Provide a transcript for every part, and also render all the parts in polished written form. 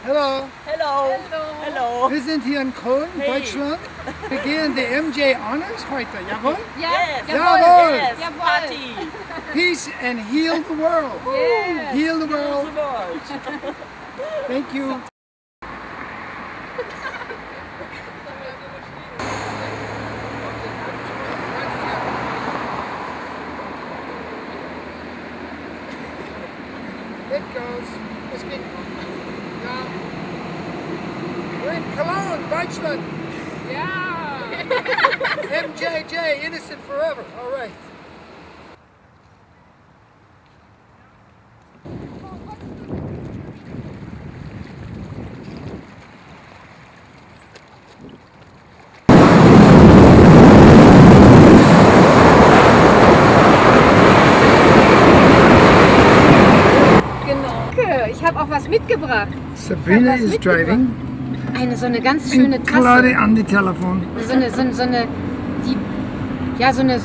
Hello. Hello. Hello. Wir sind hier in Köln, Deutschland. Wir gehen die MJ Honors heute, jawohl? Yes. Jawohl. Yes. Party. Peace and heal the world. Yes. Heal the world. The world. Thank you. It goes. Es geht. Ja. We're in Cologne, Deutschland. Yeah. MJJ, innocent forever. All right. Ich habe auch was mitgebracht. Sabrina is driving. So eine ganz schöne Tasse. Claudia an die Telefon. So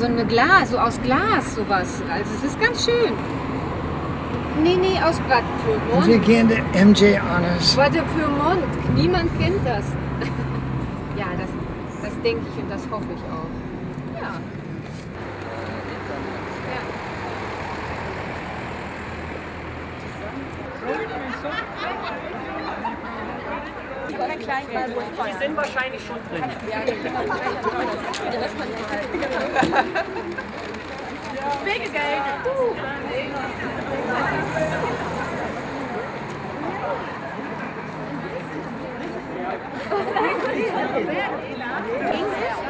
eine Glas, so aus Glas sowas. Also es ist ganz schön. Nee, aus Bad Pyrmont. Wir gehen die MJ Honors. Bad Pyrmont. Niemand kennt das. Ja, das denke ich und das hoffe ich auch. Ja. Die sind wahrscheinlich schon drin. Wegegeld.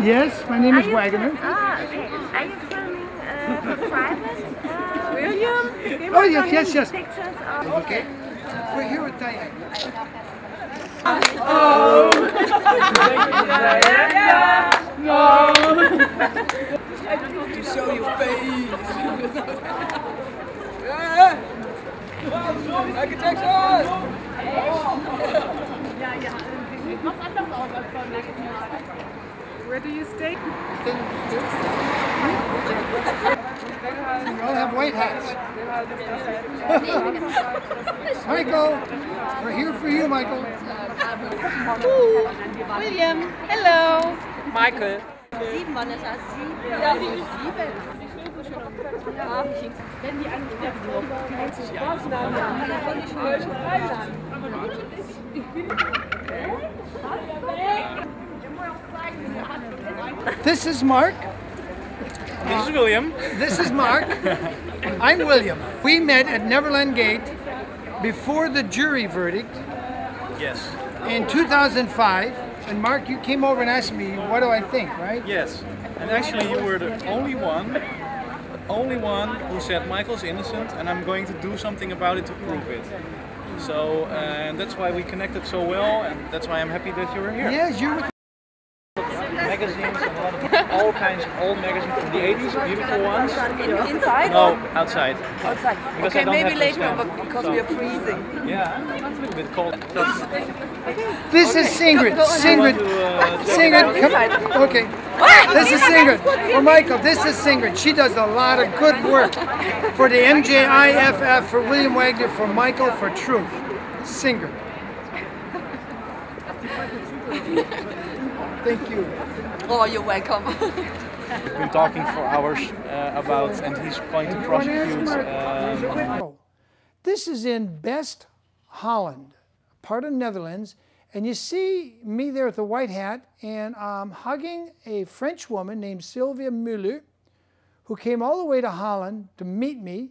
Yes, my name is Wagener. Ah, okay. Are you filming private? William? Oh, yes. Pictures of... Okay. We're here with Diane. Oh! No! To show your face. Architecture! Where do you stay? We all have white hats. Michael, we're here for you, Michael. William, hello. Michael. 7 war nicht als 7. Ja, Wenn die This is Mark. This is William. This is Mark. I'm William. We met at Neverland Gate before the jury verdict Yes. in 2005. And Mark, you came over and asked me, what do I think, right? Yes. And actually you were the only one who said Michael's innocent and I'm going to do something about it to prove it. So, and that's why we connected so well and that's why I'm happy that you were here. Yes, you were. Magazines, a lot of all kinds of old magazines from the 80s, beautiful ones. Inside? No, outside. Outside. Because Okay, I don't maybe have to later, stand. but because So- we are freezing. Yeah, it's a little bit cold. This is Singrid. Singrid. Singrid, come. Okay. This is Singrid. For Michael, this is Singrid. She does a lot of good work for the MJIFF, for William Wagener, for Michael, for Truth. Singrid. Thank you. Oh, you're welcome. We've been talking for hours about, and he's going to prosecute. This is in Best Holland, part of Netherlands, and you see me there with the white hat, and I'm hugging a French woman named Sylvia Muller, who came all the way to Holland to meet me,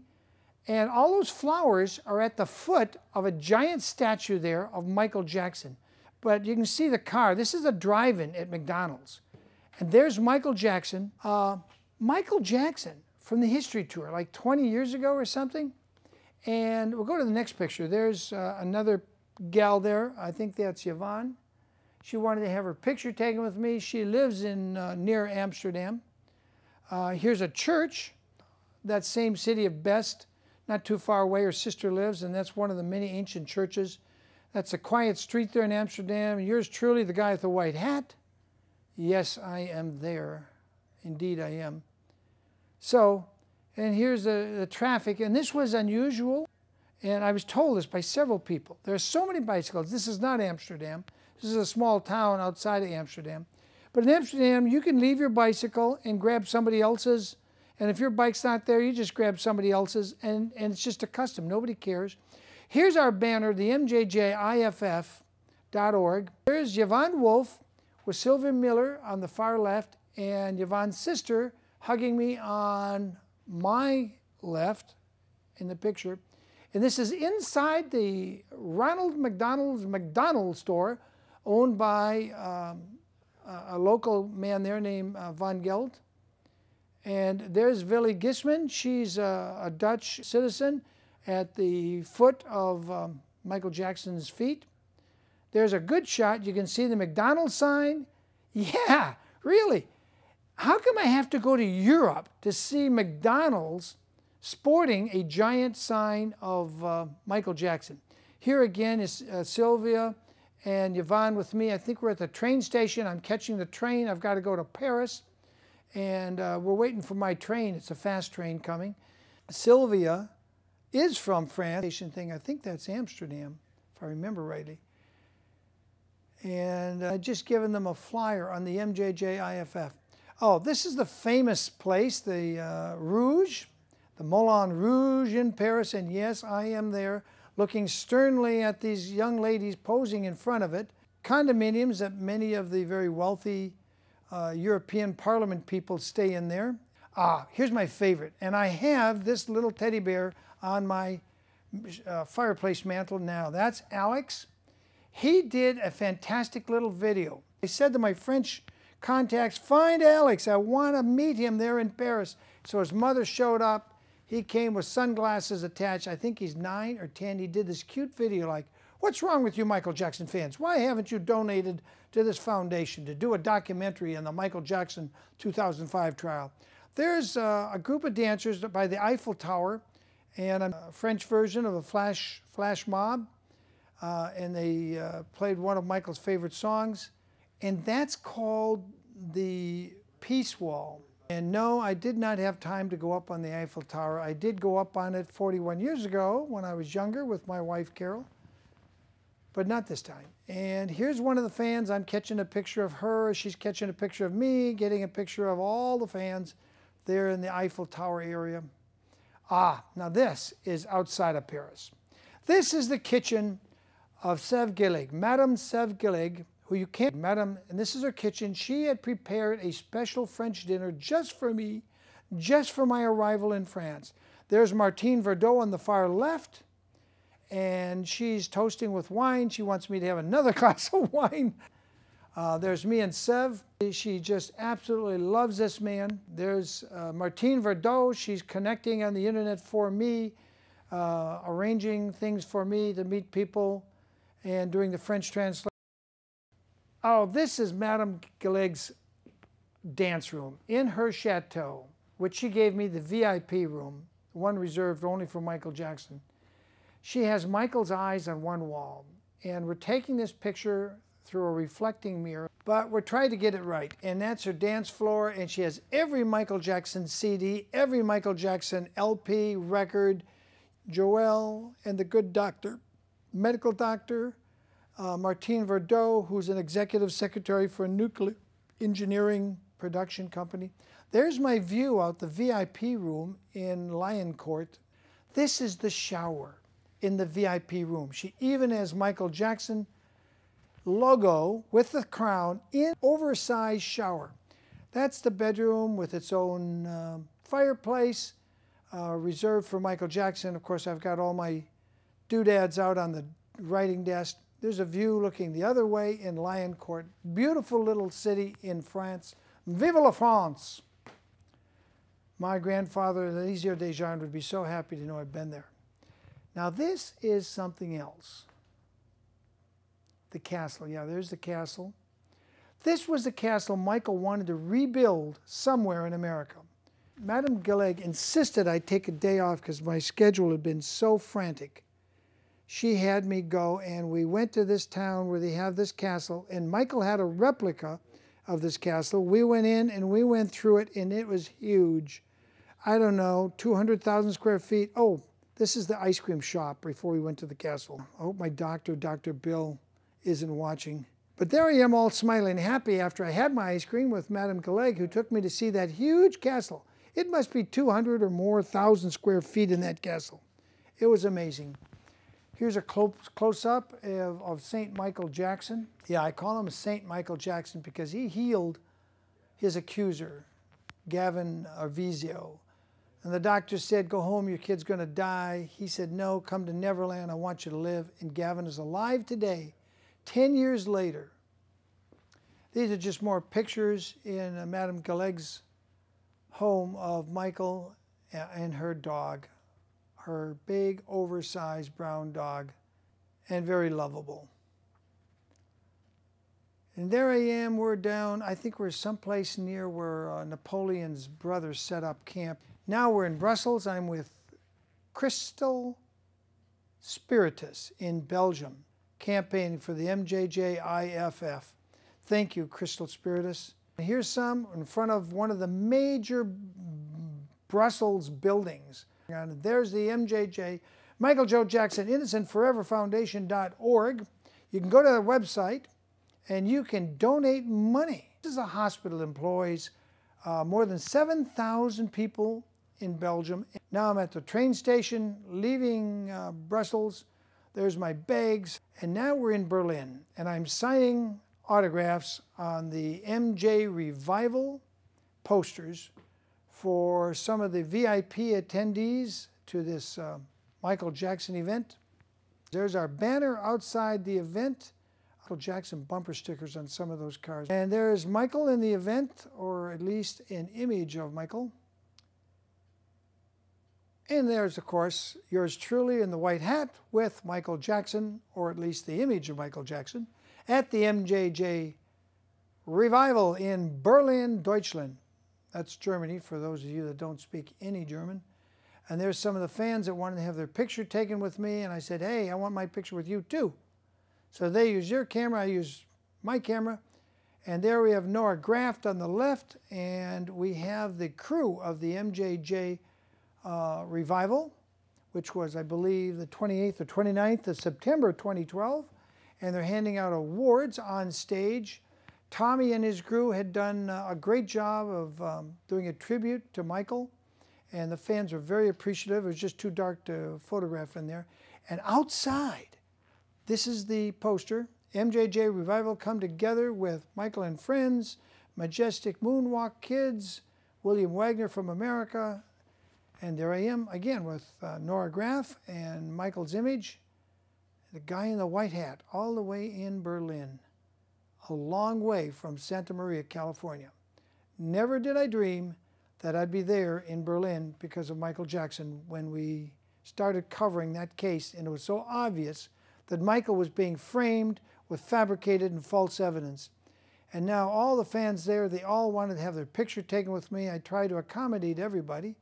and all those flowers are at the foot of a giant statue there of Michael Jackson. But you can see the car. This is a drive-in at McDonald's. And there's Michael Jackson. Michael Jackson from the History Tour, like 20 years ago or something. And we'll go to the next picture. There's another gal there. I think that's Yvonne. She wanted to have her picture taken with me. She lives in near Amsterdam. Here's a church, that same city of Best, not too far away. Her sister lives, and that's one of the many ancient churches. That's a quiet street there in Amsterdam. Yours truly, the guy with the white hat. Yes, I am there. Indeed, I am. So, and here's the traffic. And this was unusual. And I was told this by several people. There are so many bicycles. This is not Amsterdam. This is a small town outside of Amsterdam. But in Amsterdam, you can leave your bicycle and grab somebody else's. And if your bike's not there, you just grab somebody else's. And it's just a custom. Nobody cares. Here's our banner, the MJJIFF.org. There's Yvonne Wolf with Sylvia Miller on the far left and Yvonne's sister hugging me on my left in the picture. And this is inside the Ronald McDonald store owned by a local man there named Van Gelt. And there's Willy Gisman. She's a Dutch citizen at the foot of Michael Jackson's feet. There's a good shot. You can see the McDonald's sign. Yeah, really. How come I have to go to Europe to see McDonald's sporting a giant sign of Michael Jackson? Here again is Sylvia and Yvonne with me. I think we're at the train station. I'm catching the train. I've got to go to Paris. And we're waiting for my train. It's a fast train coming. Sylvia is from France. I think that's Amsterdam, if I remember rightly. And I've just given them a flyer on the MJJIFF. Oh, this is the famous place, the Rouge, the Moulin Rouge in Paris. And yes, I am there looking sternly at these young ladies posing in front of it. Condominiums that many of the very wealthy European Parliament people stay in there. Ah, here's my favorite. And I have this little teddy bear on my fireplace mantle now. That's Alex. He did a fantastic little video. I said to my French contacts, find Alex. I want to meet him there in Paris. So his mother showed up. He came with sunglasses attached. I think he's 9 or 10. He did this cute video like, what's wrong with you Michael Jackson fans? Why haven't you donated to this foundation to do a documentary on the Michael Jackson 2005 trial? There's a group of dancers by the Eiffel Tower and a French version of a flash mob. And they played one of Michael's favorite songs. And that's called the Peace Wall. And no, I did not have time to go up on the Eiffel Tower. I did go up on it 41 years ago when I was younger with my wife, Carol. But not this time. And here's one of the fans. I'm catching a picture of her. She's catching a picture of me, getting a picture of all the fans there in the Eiffel Tower area. Ah, now this is outside of Paris. This is the kitchen of Sève Gillig, Madame Sève Gillig, who you can't, Madame, and this is her kitchen. She had prepared a special French dinner just for me, just for my arrival in France. There's Martine Verdot on the far left, and she's toasting with wine. She wants me to have another glass of wine. There's me and Sève. She just absolutely loves this man. There's Martine Verdot. She's connecting on the internet for me, arranging things for me to meet people and doing the French translation. Oh, this is Madame Gillig's dance room in her chateau, which she gave me the VIP room, one reserved only for Michael Jackson. She has Michael's eyes on one wall, and we're taking this picture through a reflecting mirror, but we're trying to get it right, and that's her dance floor, and she has every Michael Jackson CD, every Michael Jackson LP, record, Joel and the Good Doctor, medical doctor, Martine Verdot, who's an executive secretary for a nuclear engineering production company. There's my view out the VIP room in Lion Court. This is the shower in the VIP room. She even has Michael Jackson logo with the crown in oversized shower. That's the bedroom with its own fireplace reserved for Michael Jackson. Of course, I've got all my doodads out on the writing desk. There's a view looking the other way in Lion Court. Beautiful little city in France. Vive la France! My grandfather, Elisir Desjardins, would be so happy to know I've been there. Now this is something else. The castle, yeah, there's the castle. This was the castle Michael wanted to rebuild somewhere in America. Madame Gillig insisted I take a day off because my schedule had been so frantic. She had me go, and we went to this town where they have this castle, and Michael had a replica of this castle. We went in and we went through it, and it was huge. I don't know, 200,000 square feet. Oh, This is the ice cream shop before we went to the castle. I hope my doctor, Dr. Bill, isn't watching. But there I am all smiling happy after I had my ice cream with Madame Galeg, who took me to see that huge castle. It must be 200 or more thousand square feet in that castle. It was amazing. Here's a close-up of St. Michael Jackson. Yeah, I call him St. Michael Jackson because he healed his accuser, Gavin Arvizio. And the doctor said, go home, your kid's going to die. He said, no, come to Neverland, I want you to live. And Gavin is alive today, 10 years later. These are just more pictures in Madame Galeg's home of Michael and her dog, her big, oversized brown dog, and very lovable. And there I am, we're down, I think we're someplace near where Napoleon's brothers set up camp. Now we're in Brussels. I'm with Crystal Spiritus in Belgium, campaigning for the MJJIFF. Thank you, Crystal Spiritus. And here's some in front of one of the major Brussels buildings. And there's the MJJ, Michael Joe Jackson Innocent Forever Foundation.org. You can go to the website and you can donate money. This is a hospital that employs more than 7,000 people in Belgium. Now I'm at the train station leaving Brussels. There's my bags. And now we're in Berlin. And I'm signing autographs on the MJ Revival posters for some of the VIP attendees to this Michael Jackson event. There's our banner outside the event. Michael Jackson bumper stickers on some of those cars. And there's Michael in the event, or at least an image of Michael. And there's, of course, yours truly in the white hat with Michael Jackson, or at least the image of Michael Jackson, at the MJJ Revival in Berlin, Deutschland. That's Germany, for those of you that don't speak any German. And there's some of the fans that wanted to have their picture taken with me, and I said, hey, I want my picture with you too. So they use your camera, I use my camera, and there we have Nora Graft on the left, and we have the crew of the MJJ Revival, which was, I believe, the 28th or 29th of September 2012, and they're handing out awards on stage. Tommy and his crew had done a great job of doing a tribute to Michael, and the fans were very appreciative. It was just too dark to photograph in there. And outside, this is the poster, MJJ Revival Come Together with Michael and Friends, Majestic Moonwalk Kids, William Wagener from America, and there I am again with Nora Graff and Michael's image, the guy in the white hat, all the way in Berlin, a long way from Santa Maria, California. Never did I dream that I'd be there in Berlin because of Michael Jackson when we started covering that case, and it was so obvious that Michael was being framed with fabricated and false evidence. And now all the fans there, they all wanted to have their picture taken with me. I tried to accommodate everybody.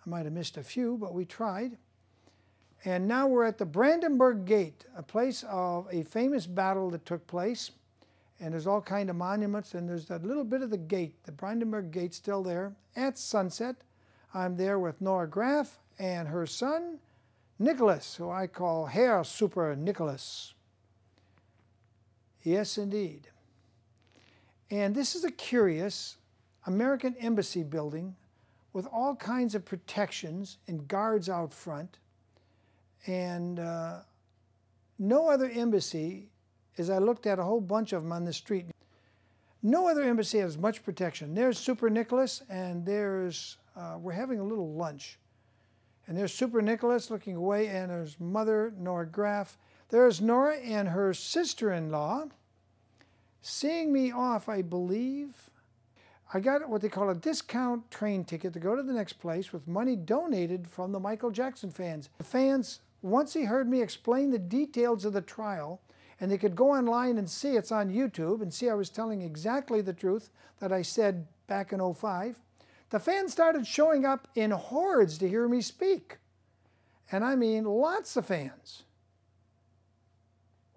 I might have missed a few, but we tried. And now we're at the Brandenburg Gate, a place of a famous battle that took place. And there's all kind of monuments, and there's that little bit of the gate, the Brandenburg Gate, still there. At sunset, I'm there with Nora Graff and her son, Nicholas, who I call Herr Super Nicholas. Yes, indeed. And this is a curious American embassy building with all kinds of protections and guards out front. And no other embassy, as I looked at a whole bunch of them on the street, no other embassy has much protection. There's Super Nicholas, and there's, we're having a little lunch. And there's Super Nicholas looking away, and there's Mother Nora Graff. There's Nora and her sister-in-law seeing me off, I believe. I got what they call a discount train ticket to go to the next place with money donated from the Michael Jackson fans. The fans, once they heard me explain the details of the trial, and they could go online and see, it's on YouTube, and see I was telling exactly the truth that I said back in '05, the fans started showing up in hordes to hear me speak. And I mean lots of fans.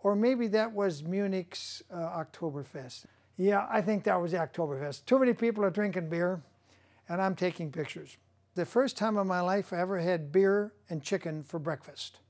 Or maybe that was Munich's Oktoberfest. Yeah, I think that was the Oktoberfest. Too many people are drinking beer, and I'm taking pictures. The first time in my life I ever had beer and chicken for breakfast.